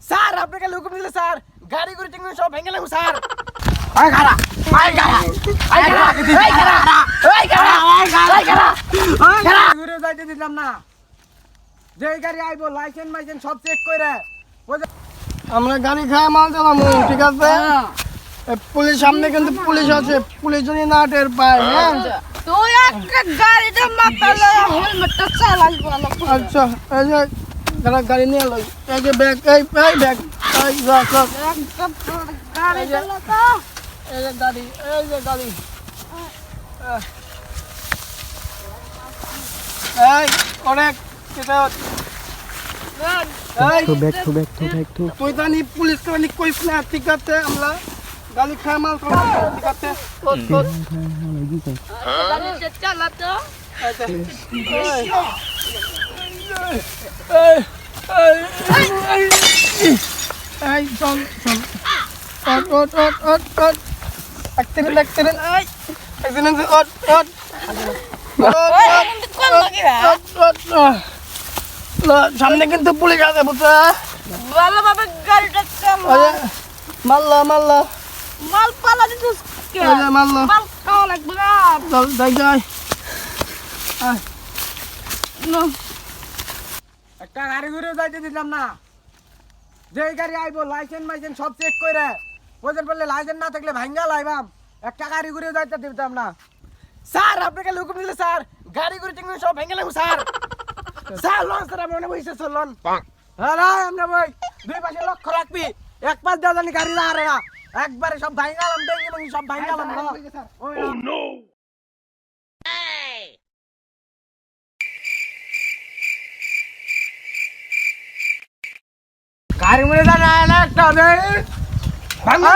Sir আপনাকে হুকুম দিলে স্যার গাড়ি করে টিঙ্গু সব ভেঙে লাগু স্যার আয় খাড়া আয় খাড়া আয় খাড়া আয় খাড়া আয় খাড়া আয় খাড়া আয় খাড়া ঘুরে যাইতে দিলাম না যে গাড়ি আইবো লাইসেন্স মাইসেন্স সব চেক কইরা আমরা গাড়ি খায় মাল চালামু ঠিক আছে পুলিশ সামনে কিন্তু পুলিশ আছে পুলিশ যদি না টের পায় হ্যাঁ তুই একটা গাড়িটা মাতালে হেলমেটটা চালাল বলো আচ্ছা এই যে গাড়ি নিয়ে লই এই যে ব্যাগ এই ব্যাগ এই রাখ গাড়ি চালা তো এই যে গাড়ি এই অনেক এটা তুই জানি পুলিশ কানি কইছ না ঠিক আছে আমরা গাড়ি খায় মাল খাবো ঠিক আছে গাড়িটা চালা তো এই শোন accident সামনে কিন্তু পুলিশ আছে বুঝছো ভালোভাবে গাড়িটা চালা মাল্লা মাল পালা দিছিস কে মাল্লা মাল খাওয়া লাগবে না চল যাই নো একটা গাড়ি ঘুরে যাইতে দিলাম না যে গাড়ি আইবো লাইসেন্স মাইসেন্স সব চেক করে ওদের বললে লাইসেন্স না থাকলে ভাঙ্গা লাইবাম একটা গাড়ি ঘুরে যাইতে দিতাম না স্যার আপনাকে হুকুম দিলে স্যার গাড়ি ঘুরে টিঙ্গু সব ভেঙে লাগু স্যার স্যার লন স্যার আমরা বইছে চলন আরে আমরা বই দুই পাশে লক্ষ্য রাখবি এক পাশ দাও জানি গাড়ি না আরে না একবারে সব ভাঙ্গালাম টেঙ্গি মঙ্গি সব ভাঙ্গালাম ও নো গাড়ি মরে না একটা ভাঙ্গো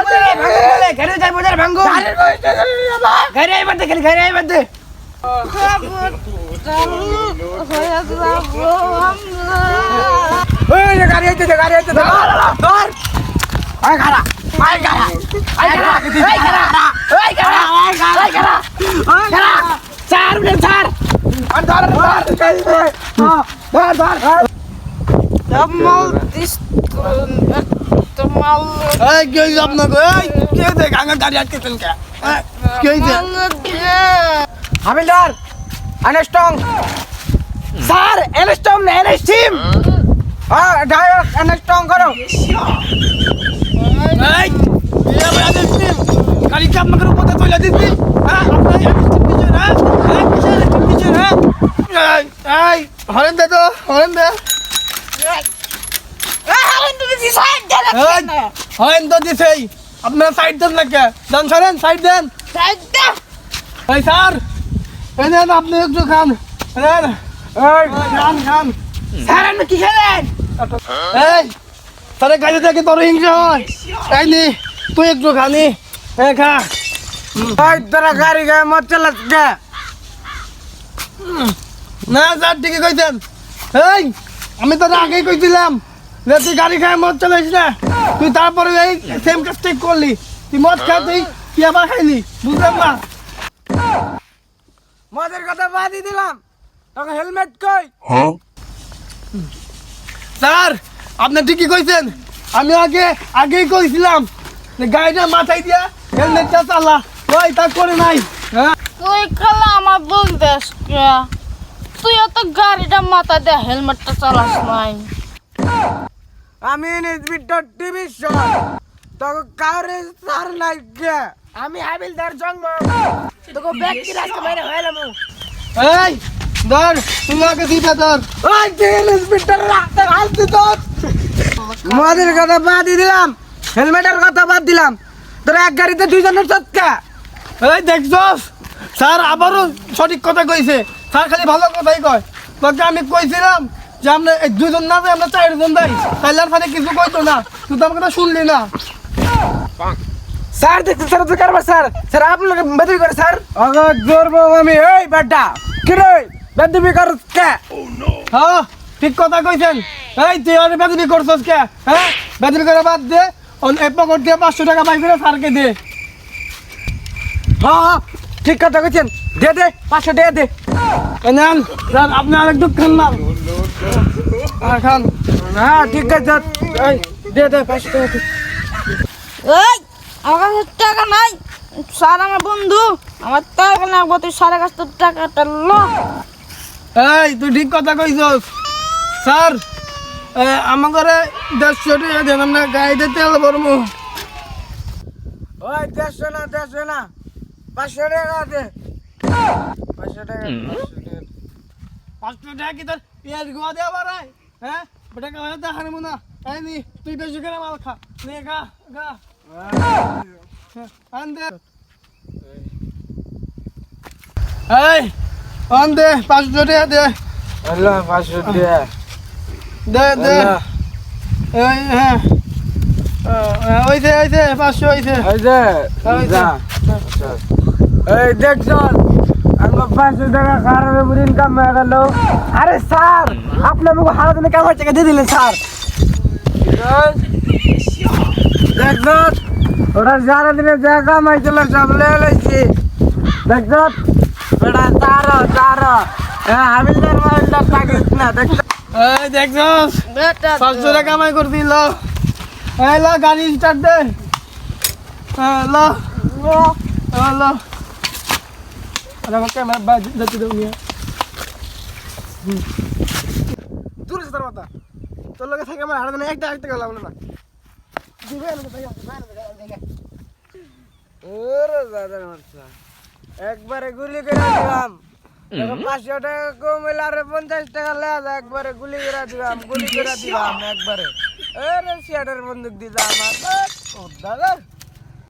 ঘরে যাই বাজার ভাঙ্গো ঘরে আইবার দে ঘরে আইবার দে ওই গাড়ি আইতে ধর আয় খাড়া আয় খাড়া আয় খাড়া আয় খাড়া আয় খাড়া আয় খাড়া আয় খাড়া আয় খাড়া চার মিনিট চার আর ধর মাল দিস মাল এই কে আপনাকে এই কে দেখ আঙ্গা গাড়ি আটকেছেন কে কে দে হাবিলদার আনস্টং স্যার এনস্টং না এনস্টিম হ্যাঁ ড্রাইভার এনস্টং করো এই এ ভাই এনস্টিম গাড়ি চাপ মগর উপর চলে দিছি হ্যাঁ আপনারা এনস্টিম কিছু না হ্যাঁ কিছু না এই হরেন দে তো হরেন দে হরেন তো দিছেই আপনারা সাইড দেন না কে দেন সরেন সাইড দেন এই স্যার এই দেন আপনি একটু খান দেন এই খান স্যার আপনি কি খেলেন এই তারে গাড়ি থেকে তোর হিংসা হয় এই নি তুই একটু খানি এই খা এই তোরা গাড়ি গায়ে মত চালাস কে না স্যার ঠিকই কইছেন এই আমি তো আগেই কইছিলাম যে তুই গাড়ি খায় মদ চালাইস না তুই তারপরে এই সেম কাজটাই করলি তুই মদ খা তুই কি আবার খাইলি বুঝলাম না মদের কথা বাদই দিলাম তখন হেলমেট কই স্যার আপনি ঠিকই কইছেন আমি আগেই কইছিলাম যে গাড়িটা মাথায় দিয়া হেলমেটটা চালা ওই তা করে নাই হ্যাঁ তুই খালা আমার বলতেস কে তুই অত গাড়িটা মাথা দে হেলমেটটা চালাস নাই আমি ইন্সপেক্টর টিভি শো তোকে কাউরে সার নাই কে আমি হাবিলদার জন্ম তোকে ব্যক্তি রাস্তা মেরে হইলাম এই ধর তুমি আগে দিতে ধর ওই যে ইন্সপেক্টর রাস্তা হালতে ধর মদের কথা বাদ দিলাম হেলমেটের কথা বাদ দিলাম তোর এক গাড়িতে দুইজনের চটকা এই দেখছস স্যার আবারও সঠিক কথা কইছে স্যার খালি ভালো কথাই কয় তোকে আমি কইছিলাম যে আমরা দুজন না আমরা চারজন যাই তাইলে আর ফানে কিছু কইতো না তুই তো আমার কথা শুনলি না স্যার দেখতে স্যার তো কারবার স্যার আপনাকে বেদবি করে স্যার আগা জোরবো আমি এই বেটা কি রে বেদবি কর কে হ্যাঁ ঠিক কথা কইছেন এই তুই আর বেদবি করছস কে হ্যাঁ বেদবি করে বাদ দে অন এ পকেট দিয়ে 500 টাকা বাই করে স্যারকে দে হ্যাঁ ঠিক কথা কইছেন দে 500 টাকা দে নেন স্যার আপনি আরেক দুধ খান না খান হ্যাঁ ঠিক আছে দে 500 টাকা দে। এই আমার কাছে টাকা নাই স্যার আমার বন্ধু আমার টাকা লাগবে তুই স্যারের কাছ থেকে টাকাটা লো এই তুই ঠিক কথা কইছস স্যার আমাকে 150 টাকা দেন আমরা গাড়িতে তেল ভরবো ওই 150 না 500 টাকা দে 500 টাকা 500 টাকা কি তোর পেঁয়াজ গোয়া দেওয়া বাড়ায় হ্যাঁ বেটা কামাই দেখার মনে তাই নি তুই বেশি করে মাল খা নে গা গা আন্দে এই আন্দে 500 টাকা দে আল্লাহ 500 টাকা দে দে এই হ্যাঁ ওইছে 500 ওইছে এই যে যা এই দেখছ আমার 500 টাকা খারাপে পুরো ইনকাম হয়ে গেল আরে স্যার আপনি আমাকে হারা দিনে কেমন টাকা দিয়ে দিলেন স্যার দেখছ ওরা সারা দিনে যা কামাইছিল সব লেগে লাইছি দেখছ ওটা তার হাবিলদার মাবিলদার থাকিস না দেখছ এই দেখছস বেটা 500 টাকা কামাই করে দিল এই ল গাড়ি স্টার্ট দে হ্যাঁ ল ল আরে ওকে मैं बाज देते दो मियां दूर से तरवाता তোর লগে থেকে আমার হারা দিনে একটা টাকা লাগলো না দিবে না ভাই ওরে দাদার মারছা একবারে গুলি করে দিলাম 500 টাকা কমলে আর 50 টাকা লেয়া একবারে গুলি করে দিলাম একবারে আরে সিয়ারের বন্দুক দিলাম আমার ও দাদা